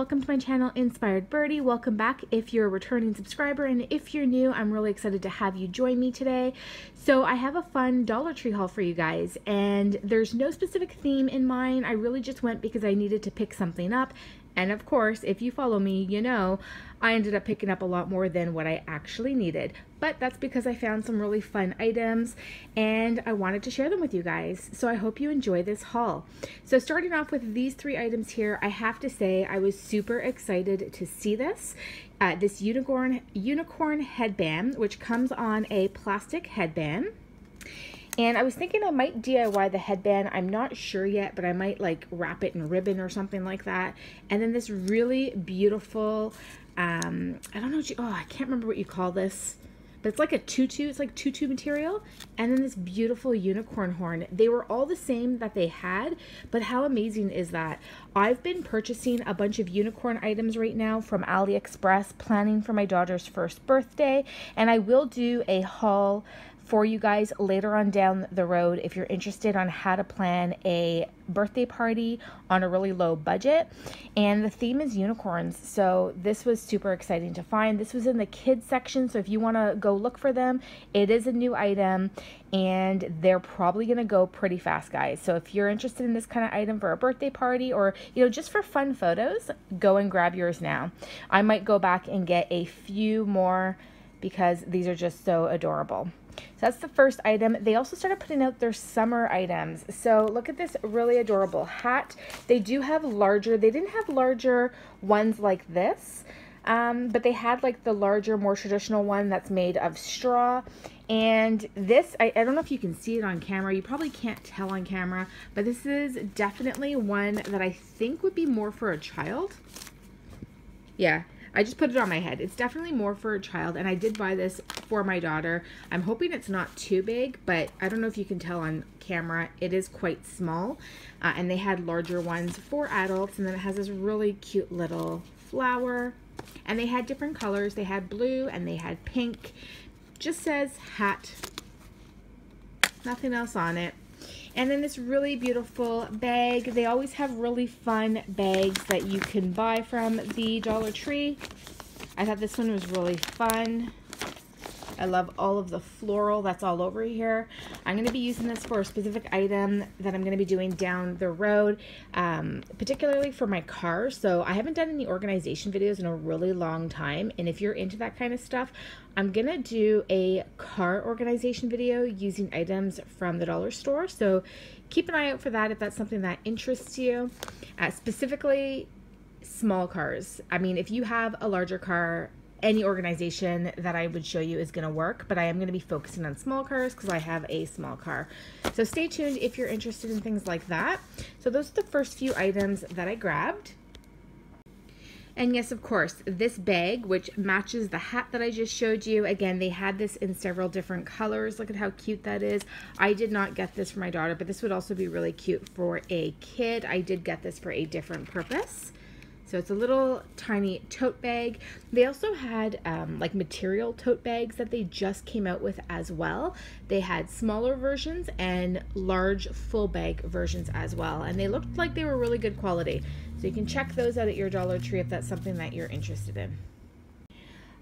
welcome to my channel, Inspired Birdie. Welcome back if you're a returning subscriber, and if you're new, I'm really excited to have you join me today. So I have a fun Dollar Tree haul for you guys, and there's no specific theme in mind. I really just went because I needed to pick something up. And of course, if you follow me, you know I ended up picking up a lot more than what I actually needed. But that's because I found some really fun items and I wanted to share them with you guys. So I hope you enjoy this haul. So starting off with these three items here, I have to say I was super excited to see this. This unicorn headband, which comes on a plastic headband. And I was thinking I might DIY the headband. I'm not sure yet, but I might like wrap it in ribbon or something like that. And then this really beautiful, I don't know, I can't remember what you call this, but it's like a tutu. It's like tutu material. And then this beautiful unicorn horn. They were all the same that they had, but how amazing is that? I've been purchasing a bunch of unicorn items right now from AliExpress, planning for my daughter's first birthday. And I will do a haul for you guys later on down the road if you're interested on how to plan a birthday party on a really low budget. And the theme is unicorns, so this was super exciting to find. This was in the kids section, so if you want to go look for them, it is a new item and they're probably going to go pretty fast, guys. So if you're interested in this kind of item for a birthday party or just for fun photos, go and grab yours now. I might go back and get a few more because these are just so adorable. So that's the first item. They also started putting out their summer items. So look at this really adorable hat. They do have larger, they didn't have larger ones like this, but they had like the larger, more traditional one that's made of straw. And this, I don't know if you can see it on camera. You probably can't tell on camera, but this is definitely one that I think would be more for a child. Yeah. I just put it on my head. It's definitely more for a child, and I did buy this for my daughter. I'm hoping it's not too big, but I don't know if you can tell on camera. It is quite small, and they had larger ones for adults, and then it has this really cute little flower, and they had different colors. They had blue, and they had pink. Just says hat. Nothing else on it. And then this really beautiful bag. They always have really fun bags that you can buy from the Dollar Tree. I thought this one was really fun. I love all of the floral that's all over here. I'm going to be using this for a specific item that I'm going to be doing down the road, particularly for my car. So I haven't done any organization videos in a really long time. And if you're into that kind of stuff, I'm going to do a car organization video using items from the dollar store. So keep an eye out for that if that's something that interests you. Specifically, small cars. I mean, if you have a larger car, any organization that I would show you is going to work, but I am going to be focusing on small cars because I have a small car. So stay tuned if you're interested in things like that. So those are the first few items that I grabbed. And yes, of course, this bag, which matches the hat that I just showed you. Again, they had this in several different colors. Look at how cute that is. I did not get this for my daughter, but this would also be really cute for a kid. I did get this for a different purpose. So it's a little tiny tote bag. They also had like material tote bags that they just came out with as well. They had smaller versions and large full bag versions as well. And they looked like they were really good quality. So you can check those out at your Dollar Tree if that's something that you're interested in.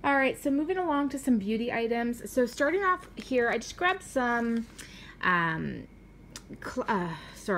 All right, so moving along to some beauty items. So starting off here, I just grabbed some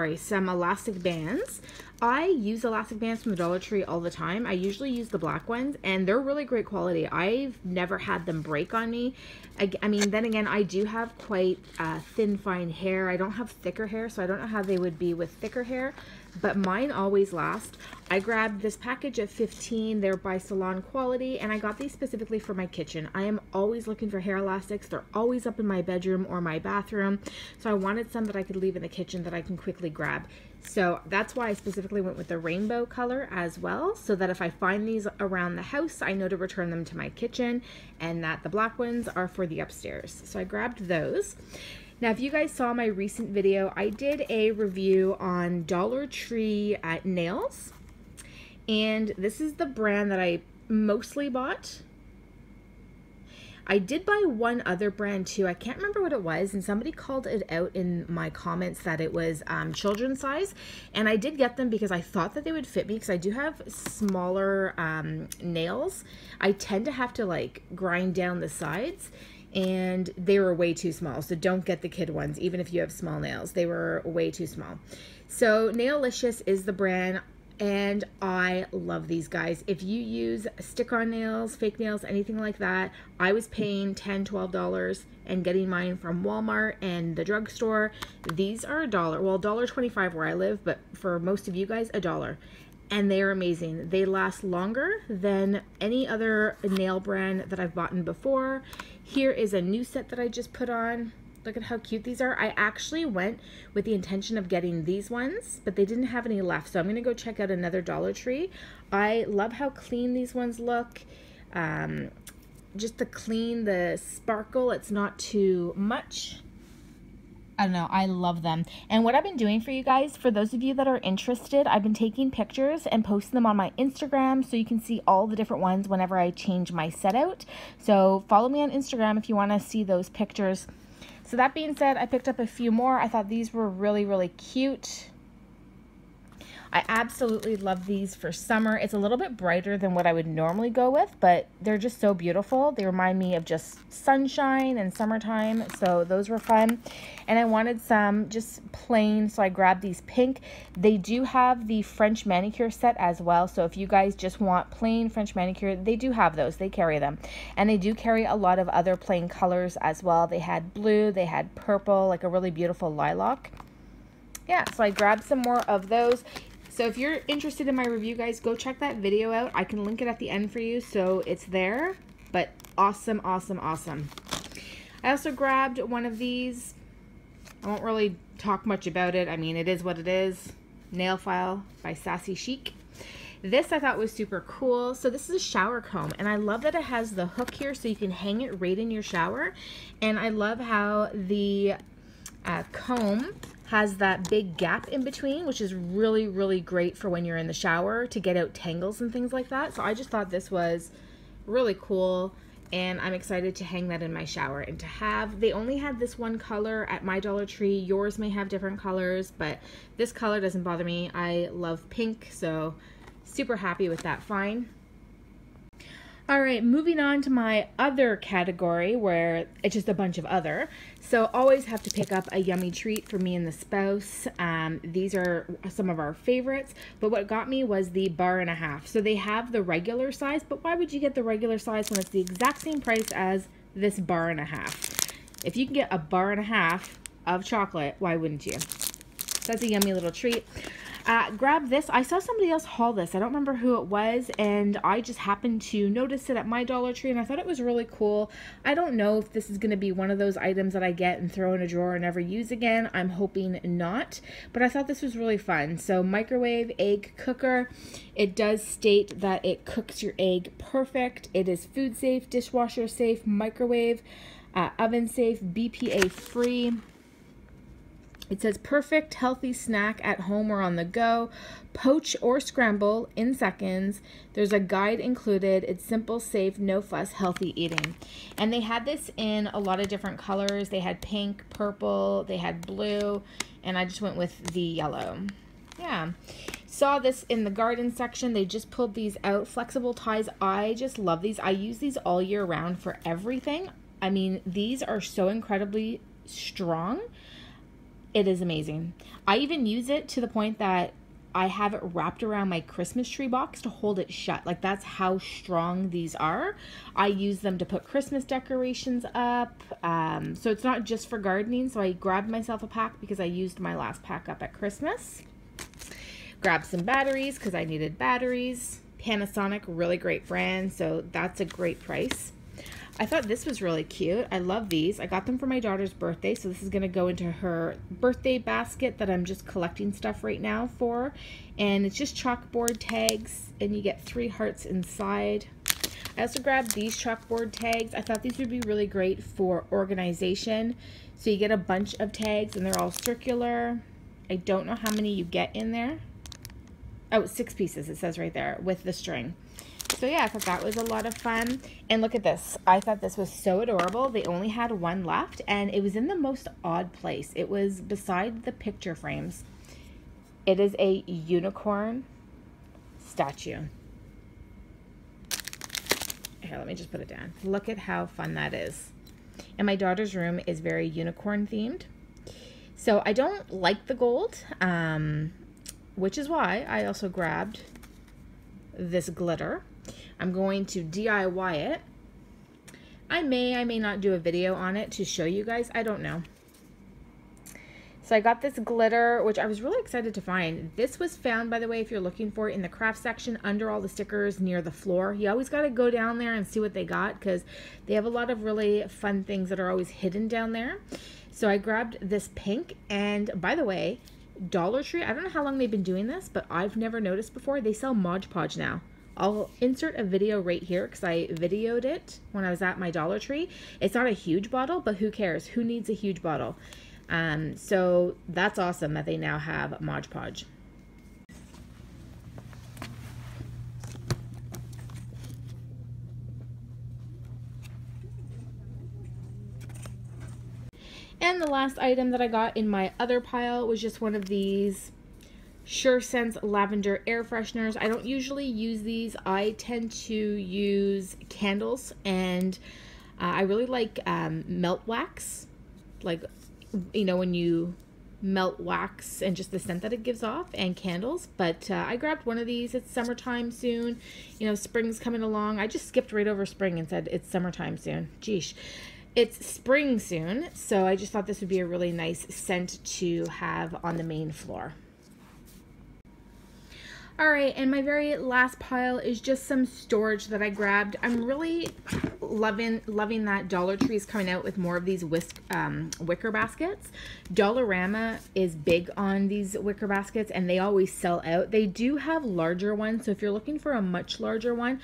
some elastic bands. I use elastic bands from the Dollar Tree all the time. I usually use the black ones, and they're really great quality. I've never had them break on me. I mean, then again, I do have quite thin, fine hair. I don't have thicker hair, so I don't know how they would be with thicker hair, but mine always last. I grabbed this package of 15. They're by Salon Quality, and I got these specifically for my kitchen. I am always looking for hair elastics. They're always up in my bedroom or my bathroom, so I wanted some that I could leave in the kitchen that I can quickly grab. So that's why I specifically went with the rainbow color as well, so that if I find these around the house, I know to return them to my kitchen, and that the black ones are for the upstairs. So I grabbed those. Now, if you guys saw my recent video, I did a review on Dollar Tree nails, and this is the brand that I mostly bought. I did buy one other brand too. I can't remember what it was, and somebody called it out in my comments that it was children's size, and I did get them because I thought that they would fit me because I do have smaller nails. I tend to have to like grind down the sides, and they were way too small, so don't get the kid ones even if you have small nails. They were way too small. So Nailicious is the brand, and I love these guys. If you use stick-on nails, fake nails, anything like that, I was paying $10, $12 and getting mine from Walmart and the drugstore. These are $1. Well, $1.25 where I live, but for most of you guys, $1. And they are amazing. They last longer than any other nail brand that I've bought in before. Here is a new set that I just put on. Look at how cute these are. I actually went with the intention of getting these ones, but they didn't have any left. So I'm gonna go check out another Dollar Tree. I love how clean these ones look. Just the clean, the sparkle, it's not too much. I don't know, I love them. And what I've been doing for you guys, for those of you that are interested, I've been taking pictures and posting them on my Instagram so you can see all the different ones whenever I change my set out. So follow me on Instagram if you wanna see those pictures. So that being said, I picked up a few more. I thought these were really, really cute. I absolutely love these for summer. It's a little bit brighter than what I would normally go with, but they're just so beautiful. They remind me of just sunshine and summertime, so those were fun. And I wanted some just plain, so I grabbed these pink. They do have the French manicure set as well, so if you guys just want plain French manicure, they do have those. They carry them. And they do carry a lot of other plain colors as well. They had blue, they had purple, like a really beautiful lilac. Yeah, so I grabbed some more of those. So if you're interested in my review, guys, go check that video out. I can link it at the end for you, so it's there. But awesome, awesome, awesome. I also grabbed one of these. I won't really talk much about it. I mean, it is what it is. Nail File by Sassy Chic. This I thought was super cool. So this is a shower comb, and I love that it has the hook here so you can hang it right in your shower. And I love how the comb has that big gap in between, which is really, really great for when you're in the shower to get out tangles and things like that. So I just thought this was really cool, and I'm excited to hang that in my shower and to have. They only had this one color at my Dollar Tree. Yours may have different colors, but this color doesn't bother me. I love pink, so super happy with that find. All right, moving on to my other category where it's just a bunch of other. So always have to pick up a yummy treat for me and the spouse. These are some of our favorites, but what got me was the 1.5 bar. So they have the regular size, but why would you get the regular size when it's the exact same price as this 1.5 bar? If you can get a 1.5 bar of chocolate, why wouldn't you? That's a yummy little treat. Grab this. I saw somebody else haul this. I don't remember who it was, and I just happened to notice it at my Dollar Tree, and I thought it was really cool. I don't know if this is going to be one of those items that I get and throw in a drawer and never use again. I'm hoping not, but I thought this was really fun. So microwave egg cooker. It does state that it cooks your egg perfect. It is food safe, dishwasher safe, microwave, oven safe, BPA free. It says perfect healthy snack at home or on the go. Poach or scramble in seconds. There's a guide included. It's simple, safe, no fuss, healthy eating. And they had this in a lot of different colors. They had pink, purple, they had blue, and I just went with the yellow. Yeah. Saw this in the garden section. They just pulled these out. Flexible ties. I just love these. I use these all year round for everything. I mean, these are so incredibly strong. It is amazing. I even use it to the point that I have it wrapped around my Christmas tree box to hold it shut. Like, that's how strong these are. I use them to put Christmas decorations up. So it's not just for gardening. So I grabbed myself a pack because I used my last pack up at Christmas. Grabbed some batteries because I needed batteries. Panasonic, really great brand. So that's a great price. I thought this was really cute. I love these. I got them for my daughter's birthday, so this is going to go into her birthday basket that I'm just collecting stuff right now for. And it's just chalkboard tags, and you get 3 hearts inside. I also grabbed these chalkboard tags. I thought these would be really great for organization. So you get a bunch of tags, and they're all circular. I don't know how many you get in there. Oh, 6 pieces, it says right there, with the string. So yeah, I thought that was a lot of fun. And look at this. I thought this was so adorable. They only had one left, and it was in the most odd place. It was beside the picture frames. It is a unicorn statue. Here, let me just put it down. Look at how fun that is. And my daughter's room is very unicorn themed. So I don't like the gold, which is why I also grabbed this glitter. I'm going to DIY it. I may not do a video on it to show you guys. I don't know. So I got this glitter, which I was really excited to find. This was found, by the way, if you're looking for it, in the craft section under all the stickers near the floor. You always got to go down there and see what they got, because they have a lot of really fun things that are always hidden down there. So I grabbed this pink, and by the way, Dollar Tree, I don't know how long they've been doing this, but I've never noticed before. They sell Mod Podge now. I'll insert a video right here because I videoed it when I was at my Dollar Tree. It's not a huge bottle, but who cares? Who needs a huge bottle? So that's awesome that they now have Mod Podge. And the last item that I got in my other pile was just one of these Sure Scents lavender air fresheners. I don't usually use these. I tend to use candles, and I really like melt wax, like, you know, when you melt wax and just the scent that it gives off, and candles. But I grabbed one of these. It's summertime soon. You know, spring's coming along. I just skipped right over spring and said it's summertime soon. Geesh. It's spring soon, so I just thought this would be a really nice scent to have on the main floor. Alright, and my very last pile is just some storage that I grabbed. I'm really loving that Dollar Tree is coming out with more of these wicker baskets. Dollarama is big on these wicker baskets, and they always sell out. They do have larger ones, so if you're looking for a much larger one,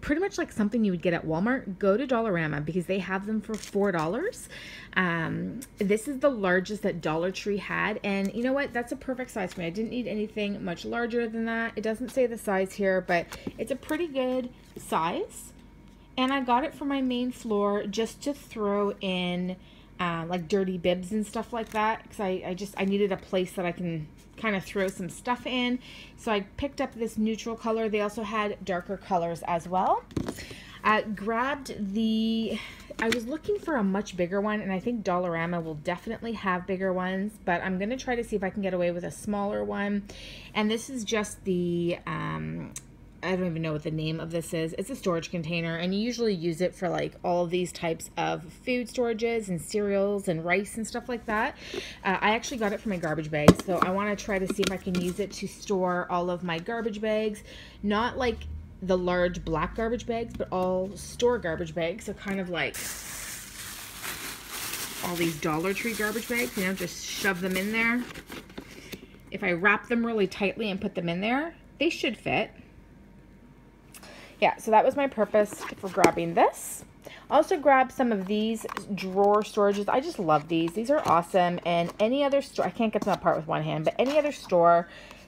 pretty much like something you would get at Walmart, go to Dollarama because they have them for $4. This is the largest that Dollar Tree had, and you know what? That's a perfect size for me. I didn't need anything much larger than that. It doesn't say the size here, but it's a pretty good size. And I got it for my main floor just to throw in like dirty bibs and stuff like that, because I needed a place that I can kind of throw some stuff in. So I picked up this neutral color. They also had darker colors as well. I was looking for a much bigger one, and I think Dollarama will definitely have bigger ones, but I'm going to try to see if I can get away with a smaller one. And this is just the I don't even know what the name of this is. It's a storage container, and you usually use it for like all of these types of food storages and cereals and rice and stuff like that. I actually got it for my garbage bags, so I want to try to see if I can use it to store all of my garbage bags. Not like the large black garbage bags, but all store garbage bags. So kind of like all these Dollar Tree garbage bags, you know, just shove them in there. If I wrap them really tightly and put them in there, they should fit. Yeah, so that was my purpose for grabbing this. I also grabbed some of these drawer storages. I just love these. These are awesome. And any other store, I can't get them apart with one hand, but any other store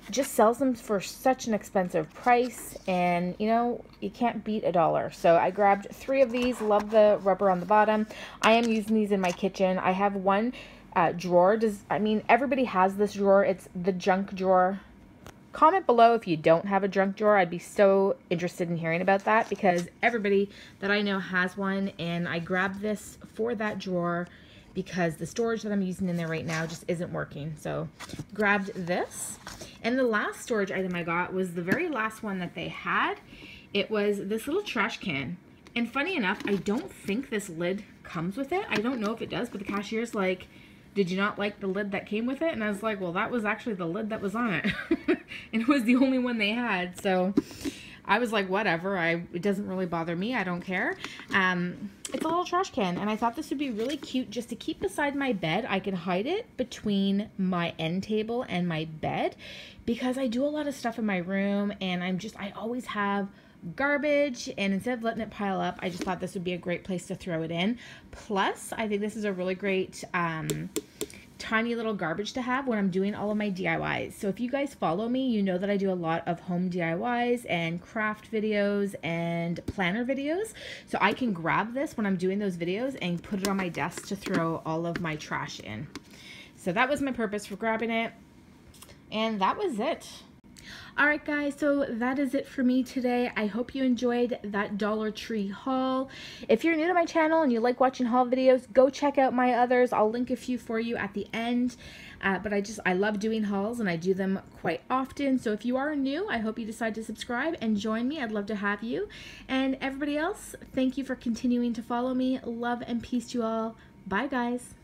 just sells them for such an expensive price. And, you know, you can't beat $1. So I grabbed 3 of these. Love the rubber on the bottom. I am using these in my kitchen. I have one drawer. I mean, everybody has this drawer. It's the junk drawer. Comment below if you don't have a junk drawer. I'd be so interested in hearing about that, because everybody that I know has one, and I grabbed this for that drawer because the storage that I'm using in there right now just isn't working. So grabbed this. And the last storage item I got was the very last one that they had. It was this little trash can. And funny enough, I don't think this lid comes with it. I don't know if it does, but the cashier's like, did you not like the lid that came with it? And I was like, well, that was actually the lid that was on it. And it was the only one they had. So I was like, whatever. It doesn't really bother me. I don't care. It's a little trash can. And I thought this would be really cute just to keep beside my bed. I can hide it between my end table and my bed, because I do a lot of stuff in my room, and I always have garbage, and instead of letting it pile up, I just thought this would be a great place to throw it in. Plus, I think this is a really great tiny little garbage to have when I'm doing all of my DIYs. So if you guys follow me, you know that I do a lot of home DIYs and craft videos and planner videos. So I can grab this when I'm doing those videos and put it on my desk to throw all of my trash in. So that was my purpose for grabbing it. And that was it. Alright guys, so that is it for me today. I hope you enjoyed that Dollar Tree haul. If you're new to my channel and you like watching haul videos, go check out my others. I'll link a few for you at the end. But I love doing hauls and I do them quite often. So if you are new, I hope you decide to subscribe and join me. I'd love to have you. And everybody else, thank you for continuing to follow me. Love and peace to you all. Bye guys.